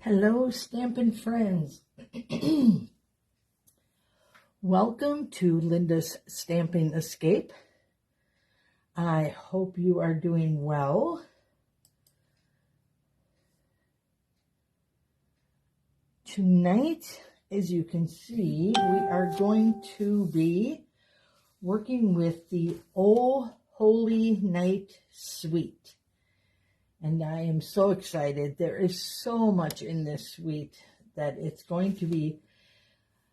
Hello, Stampin' friends. Welcome to Linda's Stamping Escape. I hope you are doing well. Tonight, as you can see, we are going to be working with the Oh Holy Night Suite. And I am so excited. There is so much in this suite that it's going to be,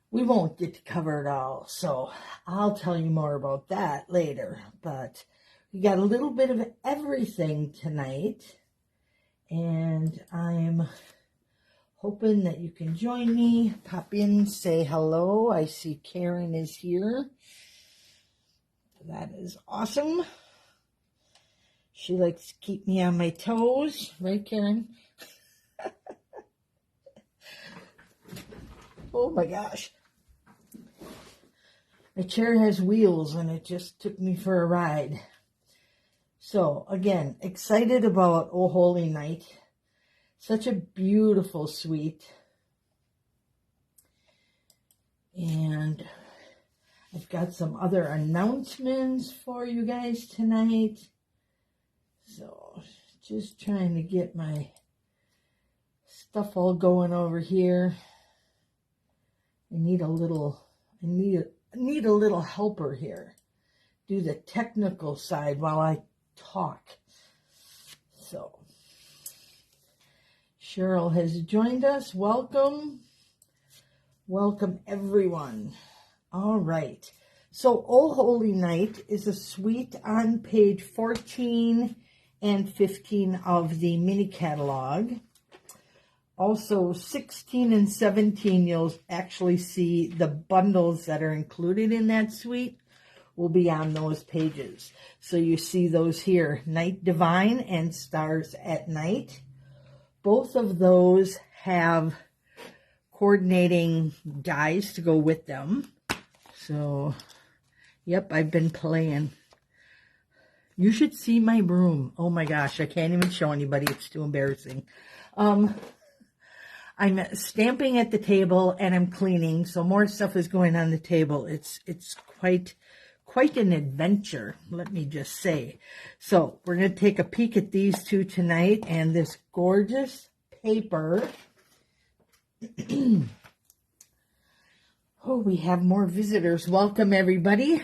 we won't get to cover it all. So I'll tell you more about that later. But we got a little bit of everything tonight. And I'm hoping that you can join me. Pop in, say hello. I see Karen is here. That is awesome. She likes to keep me on my toes, right, Karen? Oh my gosh. My chair has wheels and it just took me for a ride. So, again, excited about Oh Holy Night. Such a beautiful suite. And I've got some other announcements for you guys tonight. So, just trying to get my stuff all going over here. I need a little helper here. Do the technical side while I talk. So, Cheryl has joined us. Welcome. Welcome, everyone. All right. So, Oh Holy Night is a suite on page 14 and 15 of the mini catalog. Also, 16 and 17, you'll actually see the bundles that are included in that suite will be on those pages. So you see those here, Night Divine and Stars at Night. Both of those have coordinating dies to go with them. So, yep, I've been playing. You should see my broom. Oh my gosh, I can't even show anybody. It's too embarrassing. I'm stamping at the table and I'm cleaning, so more stuff is going on the table. It's quite an adventure, let me just say. So we're going to take a peek at these two tonight and this gorgeous paper. Oh, we have more visitors. Welcome, everybody.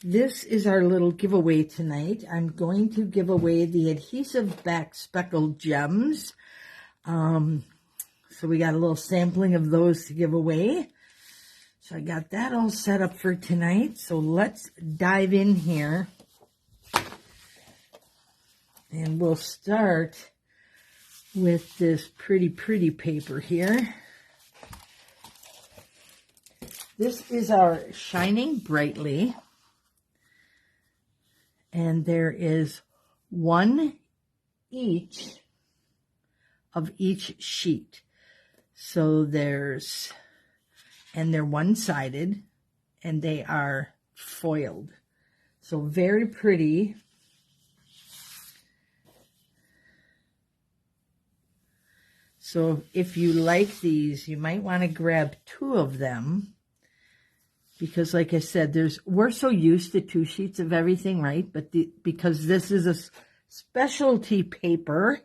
This is our little giveaway tonight. I'm going to give away the adhesive back speckled gems. So we got a little sampling of those to give away. So I got that all set up for tonight. So let's dive in here. And we'll start with this pretty paper here. This is our Shining Brightly. And there is one each of each sheet. So they're one-sided and they are foiled. So very pretty. So if you like these, you might want to grab 2 of them. Because like I said, we're so used to 2 sheets of everything, right? But because this is a specialty paper,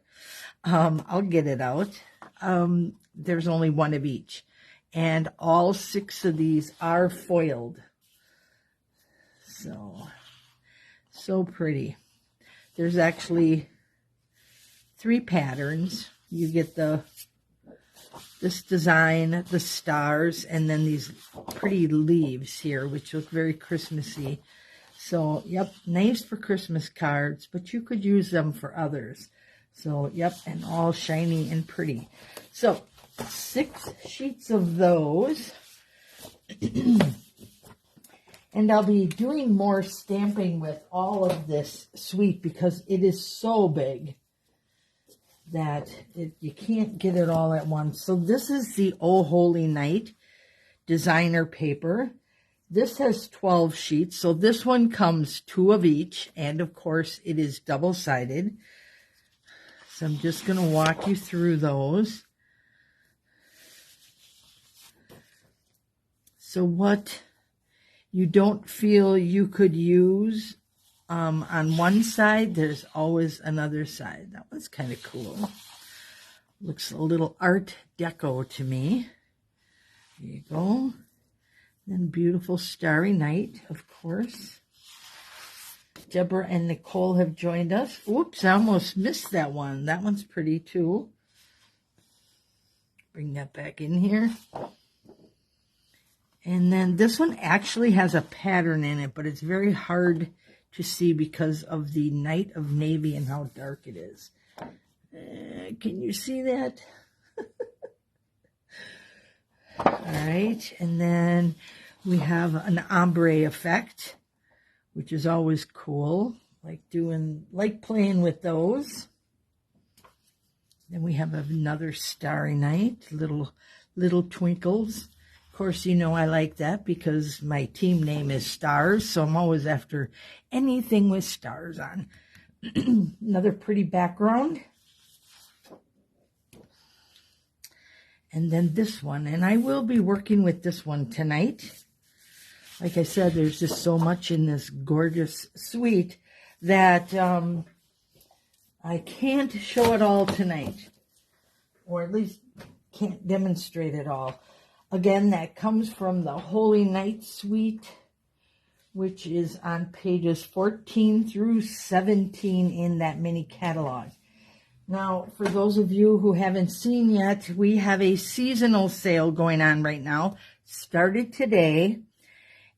I'll get it out. There's only 1 of each. And all 6 of these are foiled. So pretty. There's actually 3 patterns. You get this design, the stars, and then these pretty leaves here, which look very Christmassy. So, yep, nice for Christmas cards, but you could use them for others. So, yep, and all shiny and pretty. So, 6 sheets of those. And I'll be doing more stamping with all of this suite because it is so big that you can't get it all at once. So this is the Oh Holy Night designer paper. This has 12 sheets. So this one comes 2 of each. And of course it is double-sided. So I'm just going to walk you through those. So what you don't feel you could use on one side, there's always another side. That was kind of cool. Looks a little Art Deco to me. There you go. Then beautiful Starry Night, of course. Deborah and Nicole have joined us. Oops, I almost missed that one. That one's pretty too. Bring that back in here. And then this one actually has a pattern in it, but it's very hard to see because of the night of navy and how dark it is. Can you see that? All right, and then we have an ombre effect, which is always cool. Like playing with those. Then we have another Starry Night, little twinkles. Of course, you know I like that because my team name is Stars, so I'm always after anything with stars on. Another pretty background. And then this one, and I will be working with this one tonight. Like I said, there's just so much in this gorgeous suite that I can't show it all tonight, or at least can't demonstrate it all. Again, that comes from the Holy Night Suite, which is on pages 14 through 17 in that mini catalog. Now, for those of you who haven't seen yet, we have a seasonal sale going on right now. Started today,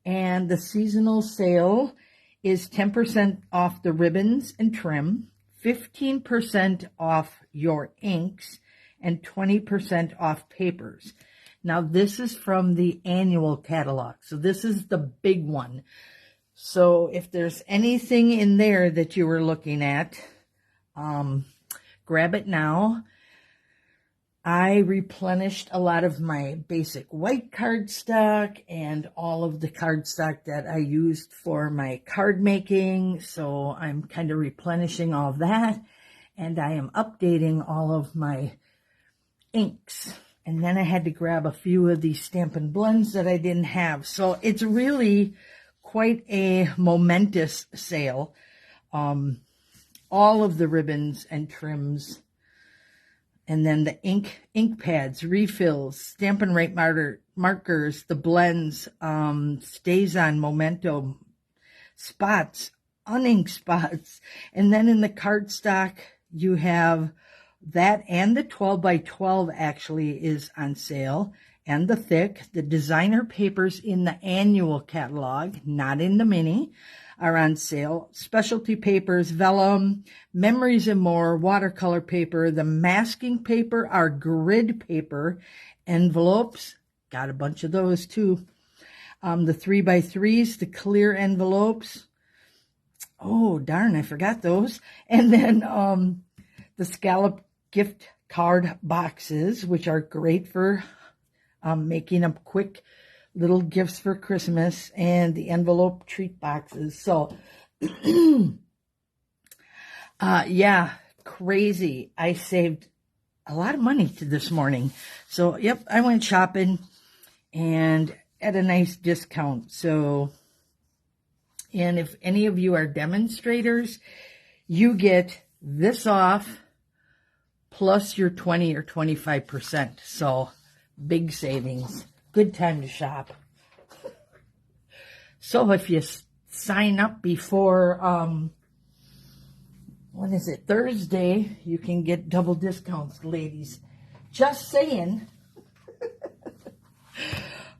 and the seasonal sale is 10% off the ribbons and trim, 15% off your inks, and 20% off papers. Now, this is from the annual catalog, so this is the big one. So if there's anything in there that you were looking at, grab it now. I replenished a lot of my basic white cardstock and all of the cardstock that I used for my card making. So I'm kind of replenishing all of that. And I am updating all of my inks. And then I had to grab a few of these Stampin' Blends that I didn't have. So it's really quite a momentous sale. All of the ribbons and trims, and then the ink pads, refills, Stampin' Rite markers, the blends, StazOn, Memento, spots, uninked spots, and then in the cardstock you have that, and the 12 by 12 actually is on sale, and the thick. The designer papers in the annual catalog, not in the mini, are on sale. Specialty papers, vellum, memories and more, watercolor paper. The masking paper, our grid paper, envelopes, got a bunch of those too. The 3x3s, the clear envelopes. Oh, darn, I forgot those. And then the scallop gift card boxes, which are great for making up quick little gifts for Christmas, and the envelope treat boxes. So, yeah, crazy. I saved a lot of money this morning. So, yep, I went shopping and at a nice discount. So, and if any of you are demonstrators, you get this off plus your 20 or 25%. So, big savings. Good time to shop. So if you sign up before, when is it, Thursday, you can get double discounts, ladies. Just saying.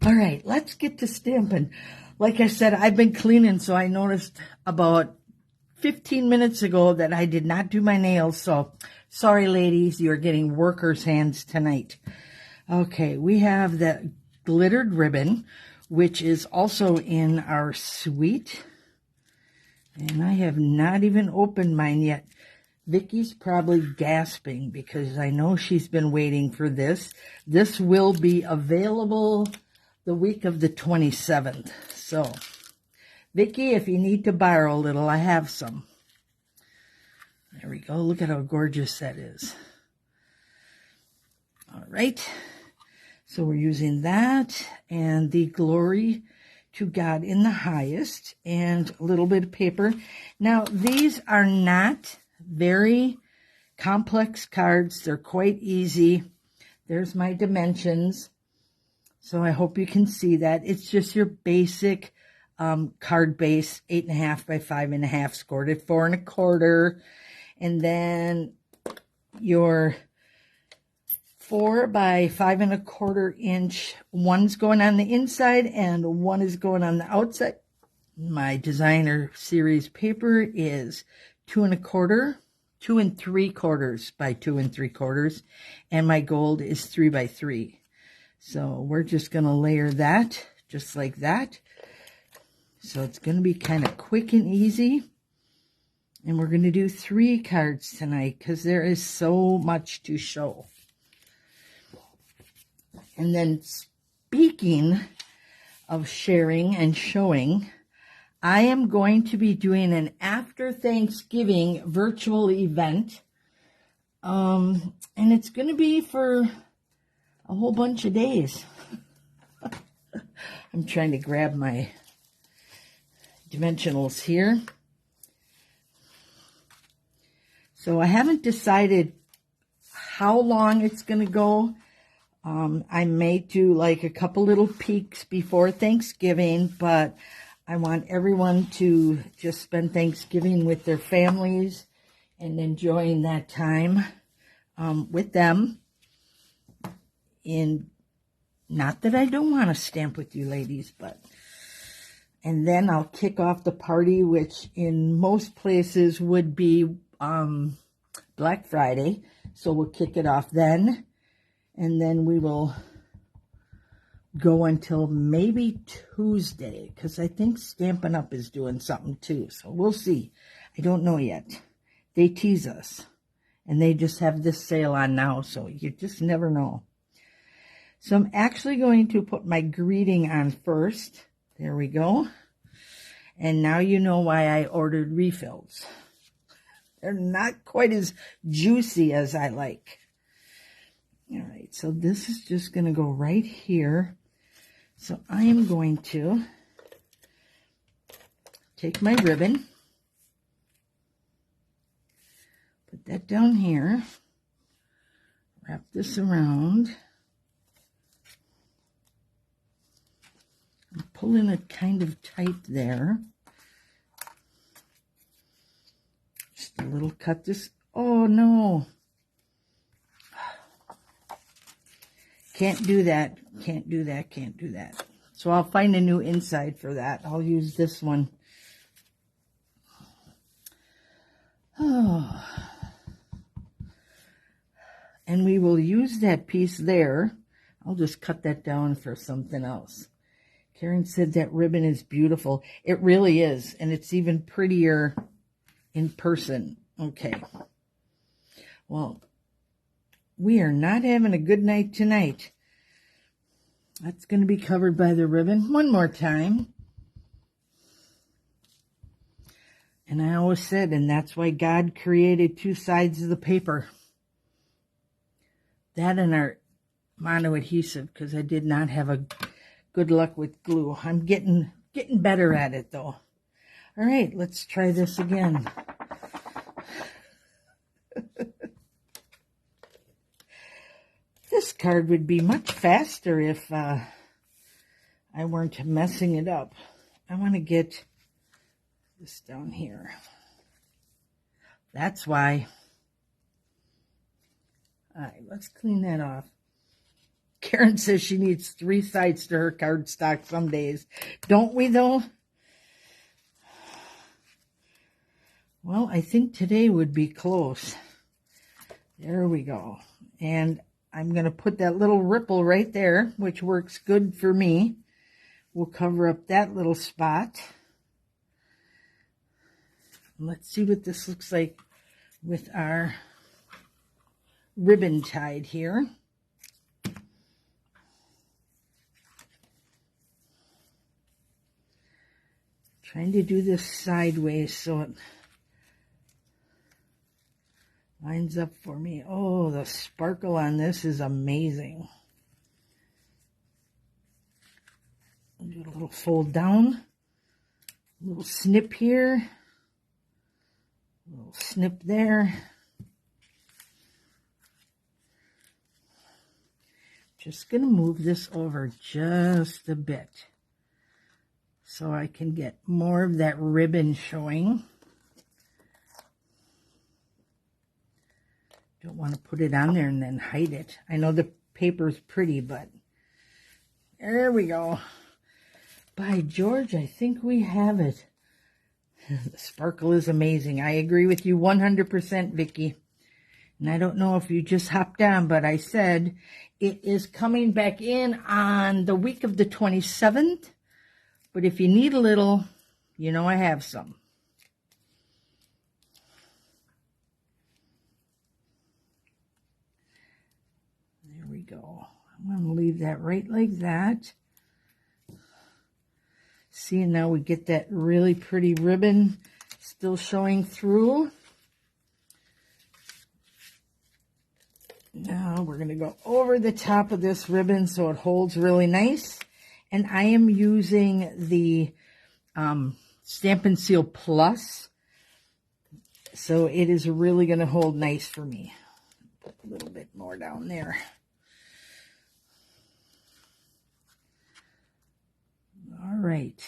All right, let's get to stamping. Like I said, I've been cleaning, so I noticed about 15 minutes ago that I did not do my nails. So sorry, ladies, you're getting workers' hands tonight. Okay, we have the glittered ribbon, which is also in our suite. And I have not even opened mine yet. Vicky's probably gasping because I know she's been waiting for this. This will be available the week of the 27th. So, Vicky, if you need to borrow a little, I have some. There we go. Look at how gorgeous that is. All right. So we're using that and the glory to God in the highest and a little bit of paper. Now, these are not very complex cards. They're quite easy. There's my dimensions. So I hope you can see that. It's just your basic card base, 8.5 by 5.5, scored at 4 1/4. And then your 4 by 5 1/4 inch. One's going on the inside and one is going on the outside. My designer series paper is 2 1/4, 2 3/4 by 2 3/4, and my gold is 3 by 3. So we're just going to layer that just like that. So it's going to be kind of quick and easy. And we're going to do 3 cards tonight because there is so much to show. And then speaking of sharing and showing, I am going to be doing an after Thanksgiving virtual event. And it's going to be for a whole bunch of days. I'm trying to grab my dimensionals here. So I haven't decided how long it's going to go. I may do like a couple little peeks before Thanksgiving, but I want everyone to just spend Thanksgiving with their families and enjoying that time with them. Not that I don't want to stamp with you ladies, and then I'll kick off the party, which in most places would be Black Friday. So we'll kick it off then. And then we will go until maybe Tuesday, because I think Stampin' Up! Is doing something too. So we'll see. I don't know yet. They tease us. And they just have this sale on now, so you just never know. So I'm actually going to put my greeting on first. There we go. And now you know why I ordered refills. They're not quite as juicy as I like. All right, so this is just going to go right here. So I am going to take my ribbon, put that down here, wrap this around. I'm pulling it kind of tight there. Just a little cut this. Oh, no. Can't do that. Can't do that. Can't do that. So I'll find a new inside for that. I'll use this one. Oh. And we will use that piece there. I'll just cut that down for something else. Karen said that ribbon is beautiful. It really is. And it's even prettier in person. Okay. Well, we are not having a good night tonight. That's going to be covered by the ribbon. One more time. And I always said, and that's why God created 2 sides of the paper. That and our mono adhesive, because I did not have a good luck with glue. I'm getting better at it, though. All right, let's try this again. This card would be much faster if I weren't messing it up. I want to get this down here. That's why. All right, let's clean that off. Karen says she needs 3 sides to her cardstock some days. Don't we, though? Well, I think today would be close. There we go. And I'm going to put that little ripple right there, which works good for me. We'll cover up that little spot. Let's see what this looks like with our ribbon tied here. Trying to do this sideways so it lines up for me. Oh, the sparkle on this is amazing. Do a little fold down, a little snip here, a little snip there. Just going to move this over just a bit so I can get more of that ribbon showing. Don't want to put it on there and then hide it. I know the paper's pretty, but there we go. By George, I think we have it. The sparkle is amazing. I agree with you 100%, Vicki. And I don't know if you just hopped on, but I said it is coming back in on the week of the 27th. But if you need a little, you know I have some. There we go. I'm going to leave that right like that. See, now we get that really pretty ribbon still showing through. Now we're going to go over the top of this ribbon so it holds really nice. And I am using the Stampin' Seal Plus. So it is really going to hold nice for me. Put a little bit more down there. All right.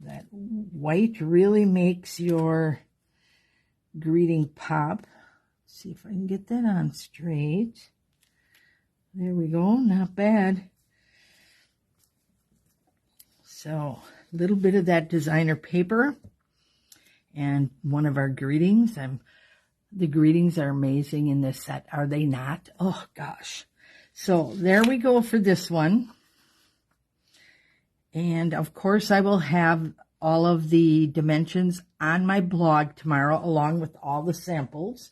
That white really makes your greeting pop. See if I can get that on straight. There we go, not bad. So, a little bit of that designer paper and one of our greetings. The greetings are amazing in this set, are they not? Oh gosh. So, there we go for this one. And of course, I will have all of the dimensions on my blog tomorrow, along with all the samples.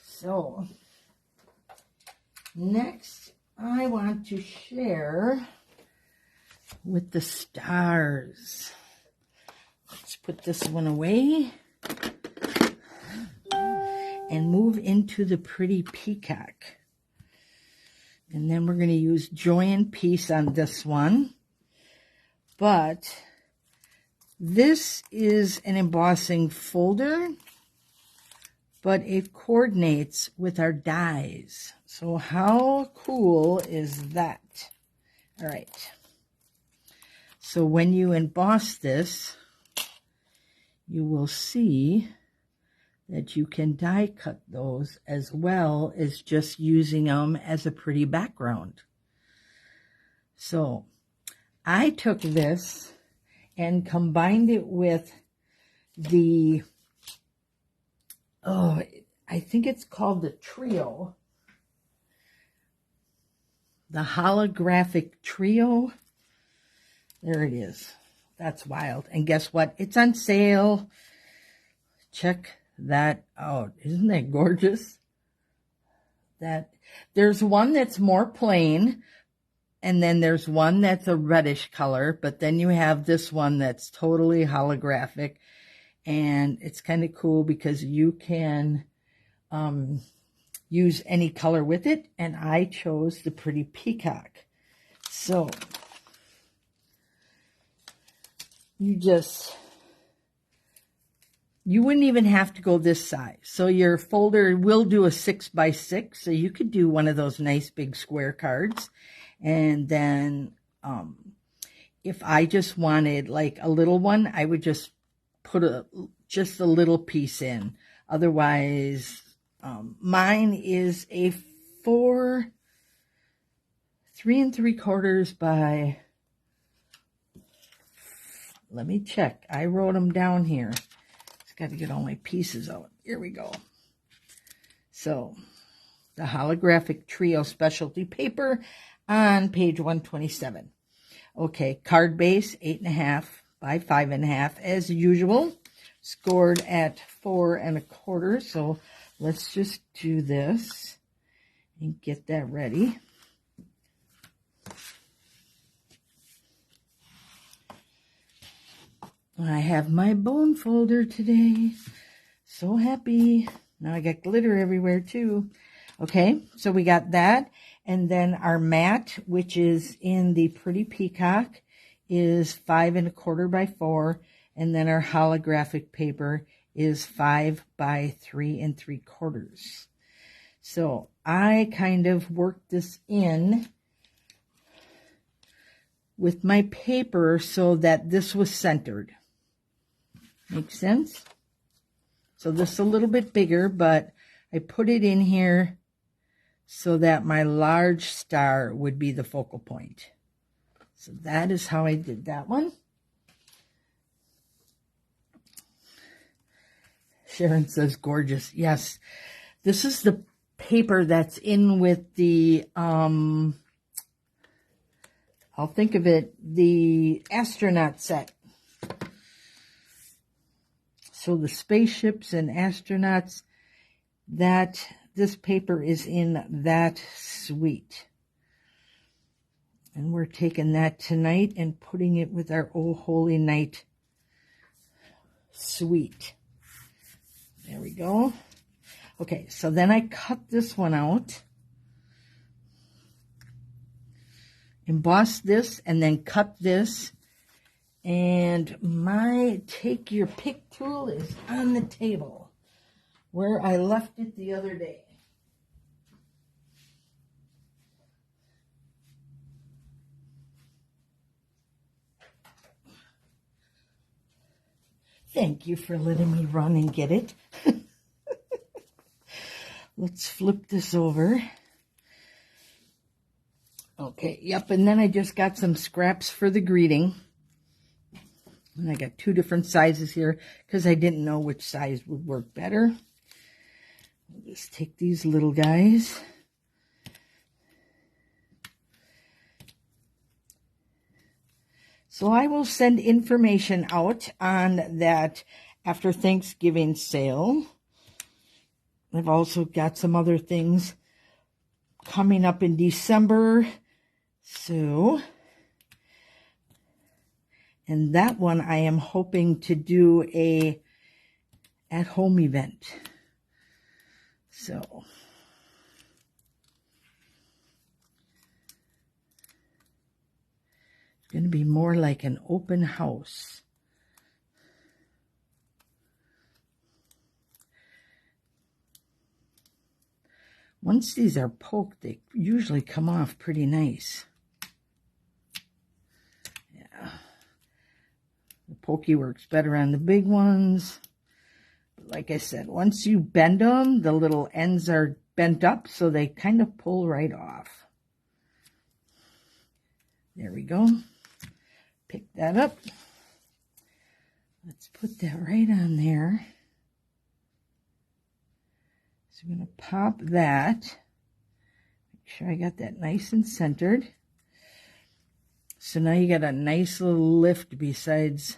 So, next, I want to share with the stars. Let's put this one away and move into the pretty peacock. And then we're going to use Joy and Peace on this one. But this is an embossing folder, but it coordinates with our dies. So how cool is that? All right. So when you emboss this, you will see that you can die cut those as well as just using them as a pretty background. So I took this and combined it with the, I think it's called the Trio. The holographic Trio. There it is. That's wild. And guess what? It's on sale. Check that out. Isn't that gorgeous? There's one that's more plain, and then there's one that's a reddish color, but then you have this one that's totally holographic, and it's kind of cool because you can use any color with it, and I chose the pretty peacock. So you wouldn't even have to go this size. So your folder will do a 6x6. So you could do one of those nice big square cards. And then if I just wanted like a little one, I would just put just a little piece in. Otherwise, mine is a 3 3/4 by, let me check. I wrote them down here. Got to get all my pieces out. Here we go. So, the holographic Trio specialty paper on page 127. Okay, card base 8.5 by 5.5 as usual. Scored at 4 1/4. So, let's just do this and get that ready. I have my bone folder today. So happy. Now I got glitter everywhere too. Okay, so we got that. And then our mat, which is in the Pretty Peacock, is 5 1/4 by 4. And then our holographic paper is 5 by 3 3/4. So I kind of worked this in with my paper so that this was centered. Make sense? So this is a little bit bigger, but I put it in here so that my large star would be the focal point. So that is how I did that one. Sharon says gorgeous. Yes, this is the paper that's in with the, I'll think of it, the astronaut set. So the spaceships and astronauts, this paper is in that suite. And we're taking that tonight and putting it with our Oh Holy Night suite. There we go. Okay, so then I cut this one out, emboss this, and then cut this. And my take your pick tool is on the table where I left it the other day. Thank you for letting me run and get it. Let's flip this over. Okay, yep, and then I just got some scraps for the greeting. And I got 2 different sizes here because I didn't know which size would work better. I'll just take these little guys. So I will send information out on that after Thanksgiving sale. I've also got some other things coming up in December. So, and that one I am hoping to do a at-home event. So, it's going to be more like an open house. Once these are poked, they usually come off pretty nice. Yeah. The pokey works better on the big ones. But like I said, once you bend them, the little ends are bent up, so they kind of pull right off. There we go. Pick that up. Let's put that right on there. So I'm going to pop that. Make sure I got that nice and centered. So now you got a nice little lift besides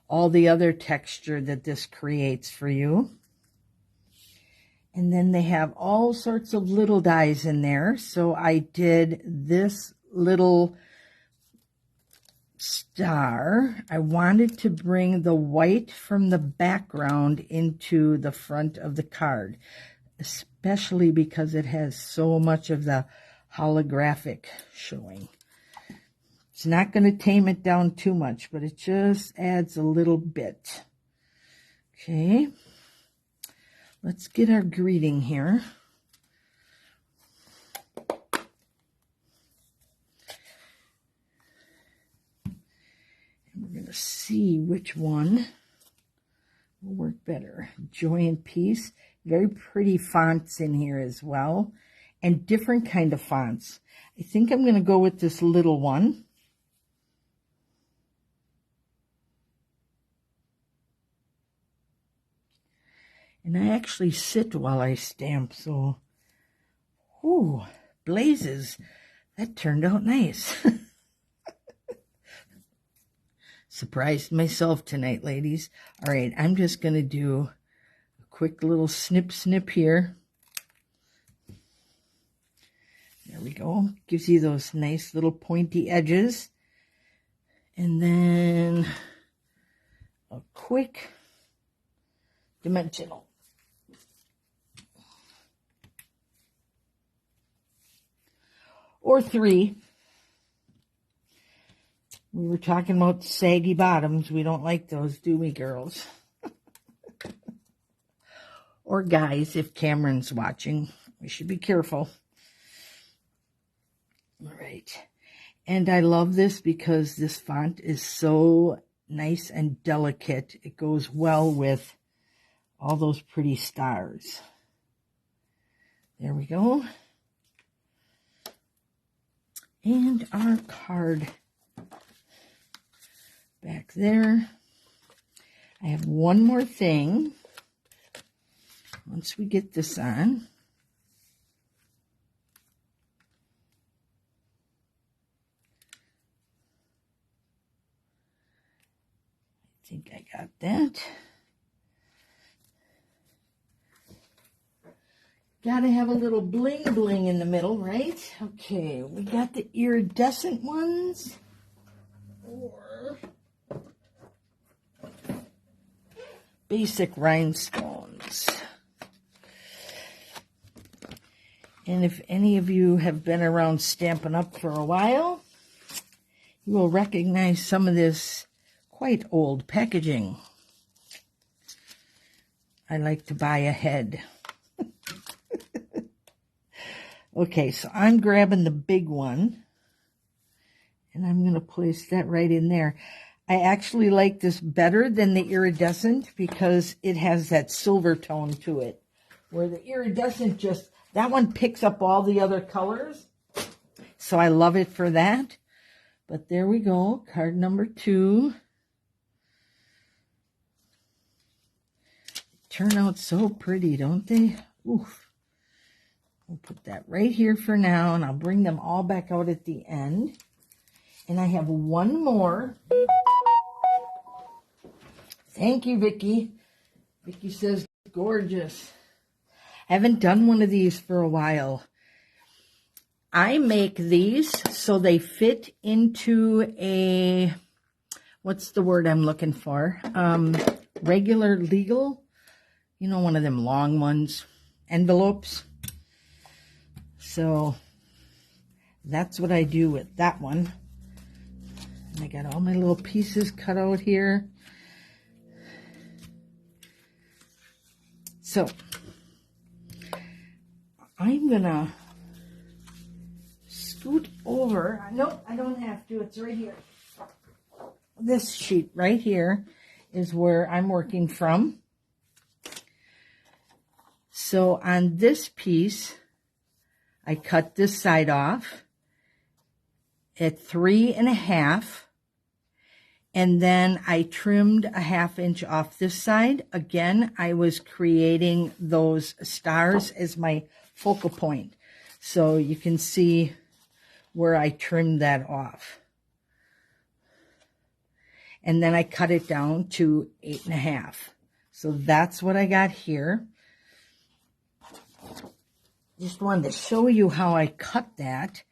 all the other texture that this creates for you. And then they have all sorts of little dies in there. So I did this little star. I wanted to bring the white from the background into the front of the card, especially because it has so much of the holographic showing. It's not going to tame it down too much, but it just adds a little bit. Okay, let's get our greeting here. And we're going to see which one will work better. Joy and Peace. Very pretty fonts in here as well, and different kind of fonts. I think I'm going to go with this little one. And I actually sit while I stamp, so, ooh, blazes. That turned out nice. Surprised myself tonight, ladies. All right, I'm just going to do a quick little snip here. There we go. Gives you those nice little pointy edges. And then a quick dimensional. Or 3. We were talking about saggy bottoms. We don't like those, do we, girls? Or guys, if Cameron's watching. We should be careful. All right. And I love this because this font is so nice and delicate. It goes well with all those pretty stars. There we go. And our card back there. I have one more thing. Once we get this on. I think I got that. Gotta have a little bling bling in the middle, right? Okay, we got the iridescent ones. Or basic rhinestones. And if any of you have been around Stampin' Up! For a while, you will recognize some of this quite old packaging. I like to buy ahead. Okay, so I'm grabbing the big one, and I'm going to place that right in there. I actually like this better than the iridescent because it has that silver tone to it, where the iridescent just, that one picks up all the other colors, so I love it for that. But there we go, card number 2. Turn out so pretty, don't they? Oof. We'll put that right here for now, and I'll bring them all back out at the end. And I have one more. Thank you, Vicki. Vicki says, gorgeous. I haven't done one of these for a while. I make these so they fit into a, what's the word I'm looking for? Regular legal, you know, one of them long ones, envelopes. So that's what I do with that one. And I got all my little pieces cut out here. So I'm gonna scoot over. Nope, I don't have to. It's right here. This sheet right here is where I'm working from. So on this piece, I cut this side off at 3.5, and then I trimmed a 1/2 inch off this side. Again, I was creating those stars as my focal point. So you can see where I trimmed that off. And then I cut it down to 8.5. So that's what I got here. Just wanted to show you how I cut that.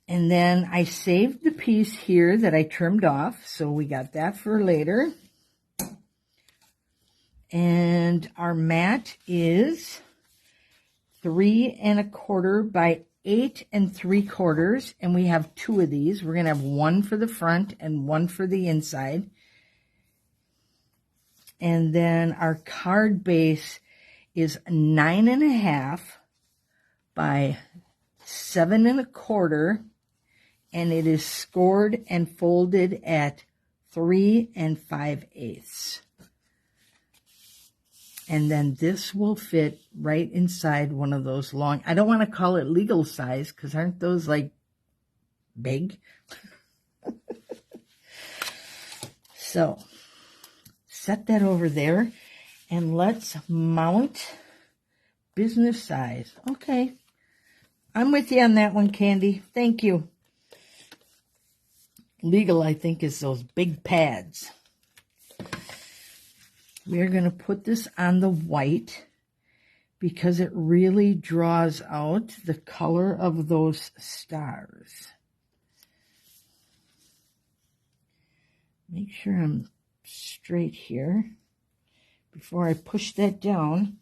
And then I saved the piece here that I trimmed off. So we got that for later. And our mat is 3.25 by 8 3/4. And we have 2 of these. We're going to have one for the front and one for the inside. And then our card base is 9.5 by 7.25, and it is scored and folded at 3 5/8. And then this will fit right inside one of those long, I don't want to call it legal size, because aren't those like big? So set that over there. And let's mount business size. Okay. I'm with you on that one, Candy. Thank you. Legal, I think, is those big pads. We're going to put this on the white because it really draws out the color of those stars. Make sure I'm straight here. Before I push that down,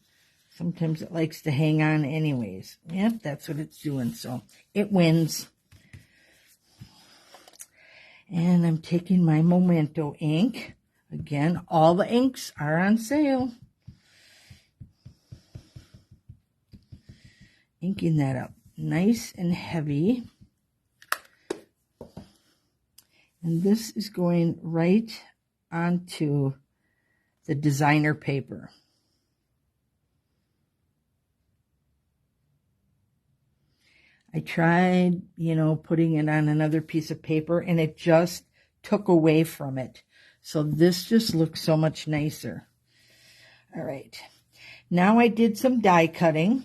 sometimes it likes to hang on anyways. Yep, that's what it's doing, so it wins. And I'm taking my Memento ink. Again, all the inks are on sale. Inking that up nice and heavy. And this is going right onto the designer paper. I tried, putting it on another piece of paper, and it just took away from it. So this just looks so much nicer. All right. Now I did some die cutting,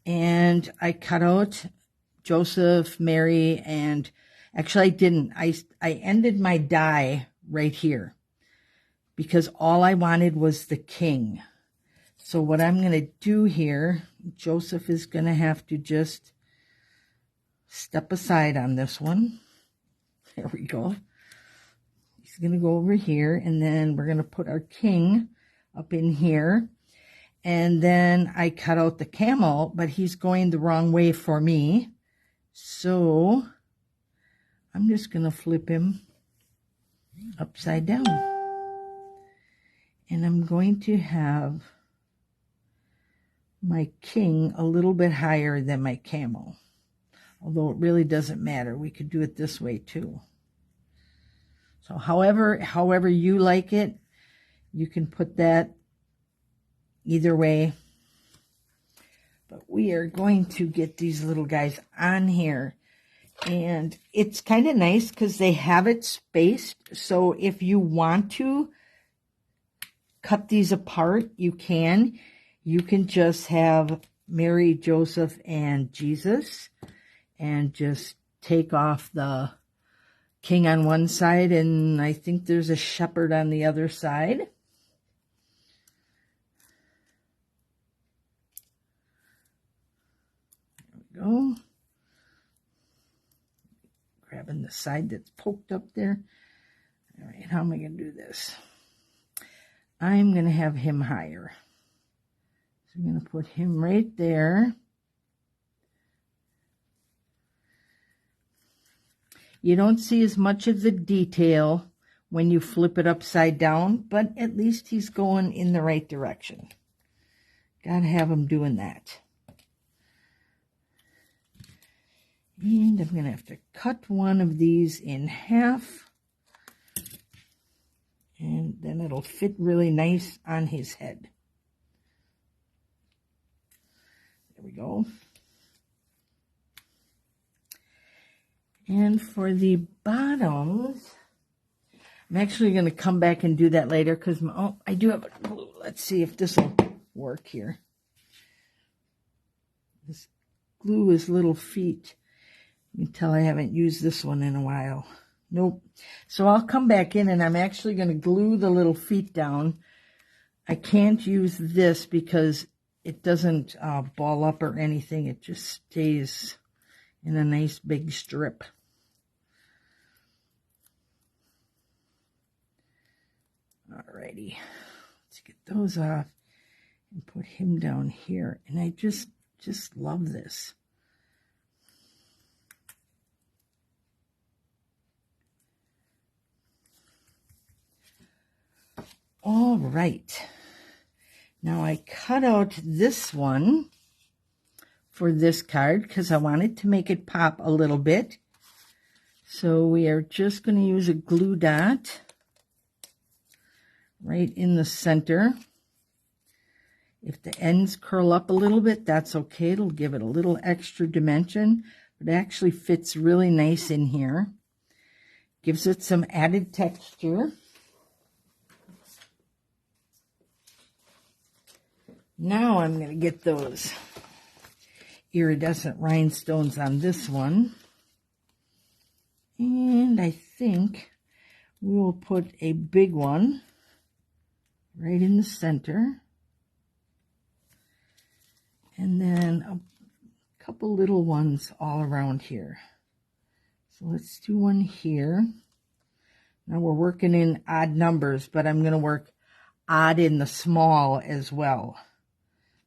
and I cut out Joseph, Mary, and actually I didn't. I ended my die right here because all I wanted was the king. So what I'm going to do here, Joseph is going to have to just step aside on this one. There we go. He's going to go over here, and then we're going to put our king up in here. And then I cut out the camel, but he's going the wrong way for me. So I'm just going to flip him upside down. And I'm going to have my king a little bit higher than my camel. Although it really doesn't matter. We could do it this way too. So however you like it, you can put that either way. But we are going to get these little guys on here. And it's kind of nice because they have it spaced. So if you want to cut these apart, you can. You can just have Mary, Joseph, and Jesus, and just take off the king on one side, and I think there's a shepherd on the other side. There we go. Grabbing the side that's poked up there. All right, how am I going to do this? I'm going to have him higher. So I'm going to put him right there. You don't see as much of the detail when you flip it upside down, but at least he's going in the right direction. Gotta have him doing that. And I'm going to have to cut one of these in half. And then it'll fit really nice on his head. There we go. And for the bottoms, I'm actually going to come back and do that later because I do have a glue. Let's see if this will work here. This glue is little feet. You can tell I haven't used this one in a while. Nope. So I'll come back in and I'm actually going to glue the little feet down. I can't use this because it doesn't ball up or anything. It just stays in a nice big strip. Alrighty. Let's get those off and put him down here. And I just love this. All right. Now I cut out this one for this card because I wanted to make it pop a little bit. So we are just going to use a glue dot right in the center. If the ends curl up a little bit, that's okay. It'll give it a little extra dimension. It actually fits really nice in here. Gives it some added texture. Now I'm going to get those iridescent rhinestones on this one. And I think we will put a big one right in the center. And then a couple little ones all around here. So let's do one here. Now we're working in odd numbers, but I'm going to work odd in the small as well.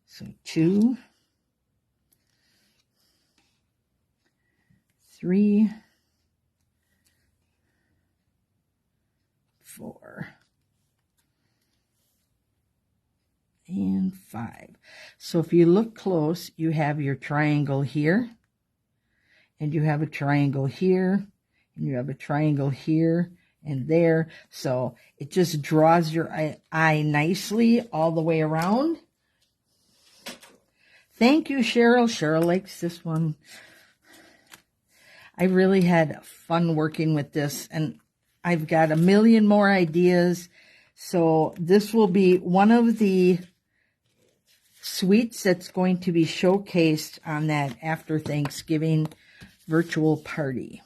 So 2, 3, 4, and 5. So if you look close, you have your triangle here, and you have a triangle here, and you have a triangle here and there. So it just draws your eye nicely all the way around. Thank you, Cheryl. Cheryl likes this one. I really had fun working with this, and I've got a million more ideas. So this will be one of the sweets that's going to be showcased on that after Thanksgiving virtual party.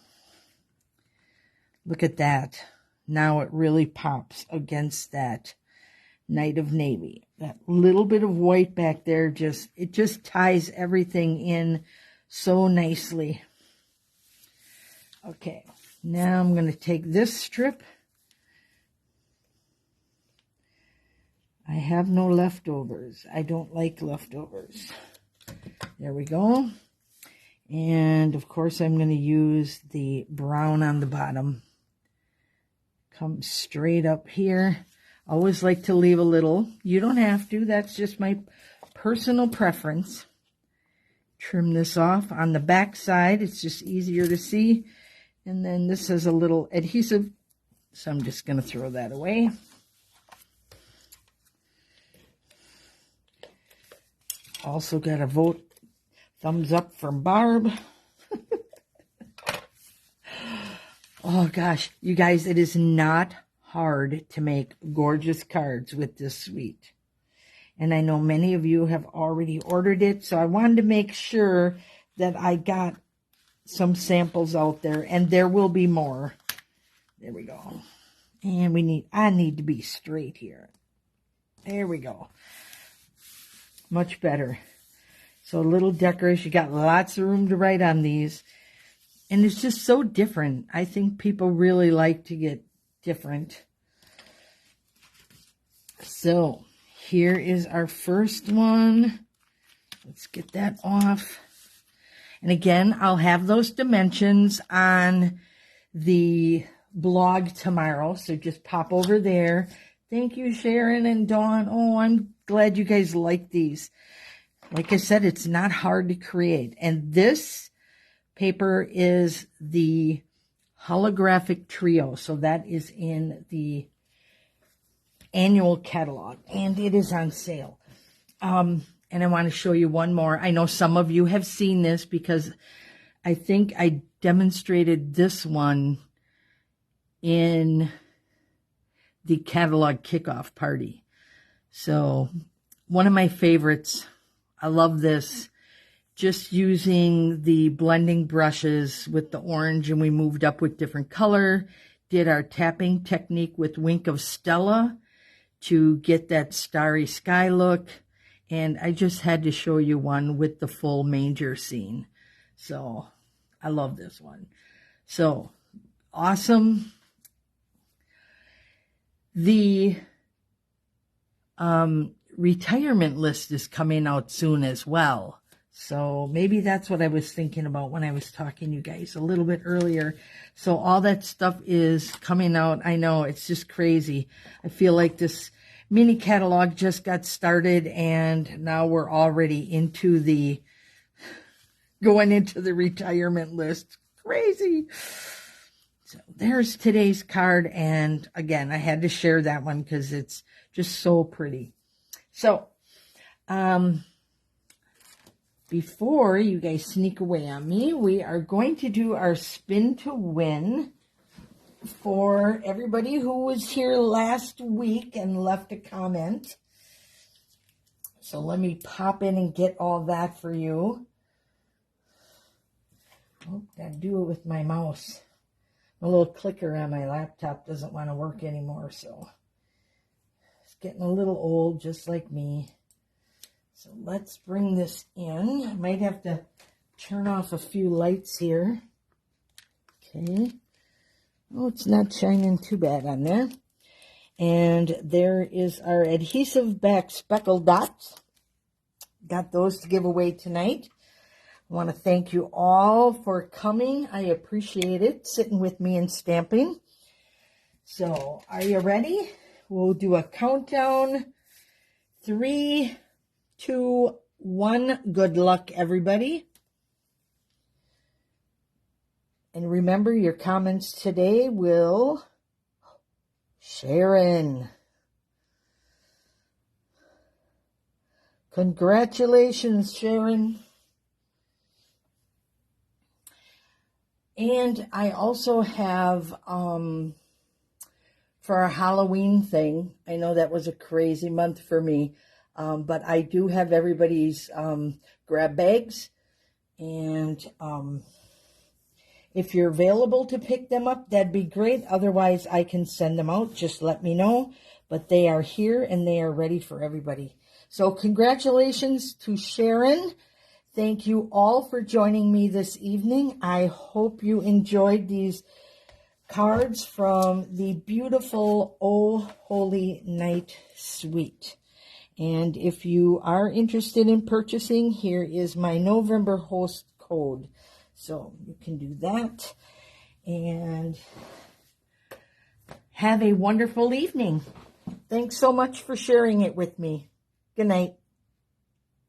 Look at that. Now it really pops against that Night of Navy. That little bit of white back there, it just ties everything in so nicely. Okay, now I'm going to take this strip. I have no leftovers. I don't like leftovers. There we go. And of course I'm going to use the brown on the bottom. Come straight up here. Always like to leave a little. You don't have to. That's just my personal preference. Trim this off. On the back side, it's just easier to see. And then this has a little adhesive, so I'm just going to throw that away. Also got a vote thumbs up from Barb. Oh gosh, you guys, it is not hard to make gorgeous cards with this suite. And I know many of you have already ordered it, so I wanted to make sure that I got some samples out there, and there will be more. There we go. And I need to be straight here. There we go. Much better. So a little decoration. You got lots of room to write on these. And it's just so different. I think people really like to get different. So here is our first one. Let's get that off. And again, I'll have those dimensions on the blog tomorrow. So just pop over there. Thank you, Sharon and Dawn. Oh, I'm glad you guys like these. Like I said, it's not hard to create. And this paper is the holographic trio. So that is in the annual catalog, and it is on sale. And I want to show you one more. I know some of you have seen this because I think I demonstrated this one in the catalog kickoff party. So one of my favorites. I love this. Just using the blending brushes with the orange, and we moved up with different color. Did our tapping technique with Wink of Stella to get that starry sky look. And I just had to show you one with the full manger scene. So I love this one. So awesome. The retirement list is coming out soon as well. So maybe that's what I was thinking about when I was talking to you guys a little bit earlier. So all that stuff is coming out. I know, it's just crazy. I feel like this mini catalog just got started, and now we're already going into the retirement list. Crazy. So there's today's card. And again, I had to share that one because it's just so pretty. So, before you guys sneak away on me, we are going to do our spin to win for everybody who was here last week and left a comment. So let me pop in and get all that for you. Oh, gotta do it with my mouse. My little clicker on my laptop doesn't want to work anymore, so it's getting a little old, just like me. So let's bring this in. I might have to turn off a few lights here. Okay. Oh, it's not shining too bad on there. And there is our adhesive back speckle dots. Got those to give away tonight. I want to thank you all for coming. I appreciate it, sitting with me and stamping. So, are you ready? We'll do a countdown. 3, 2, 1. Good luck, everybody. And remember, your comments today will... Sharon. Congratulations, Sharon. And I also have, for our Halloween thing, I know that was a crazy month for me, but I do have everybody's grab bags. And if you're available to pick them up, that'd be great. Otherwise, I can send them out. Just let me know. But they are here and they are ready for everybody. So congratulations to Sharon. Thank you all for joining me this evening. I hope you enjoyed these cards from the beautiful Oh Holy Night Suite. And if you are interested in purchasing, here is my November host code. So you can do that. And have a wonderful evening. Thanks so much for sharing it with me. Good night.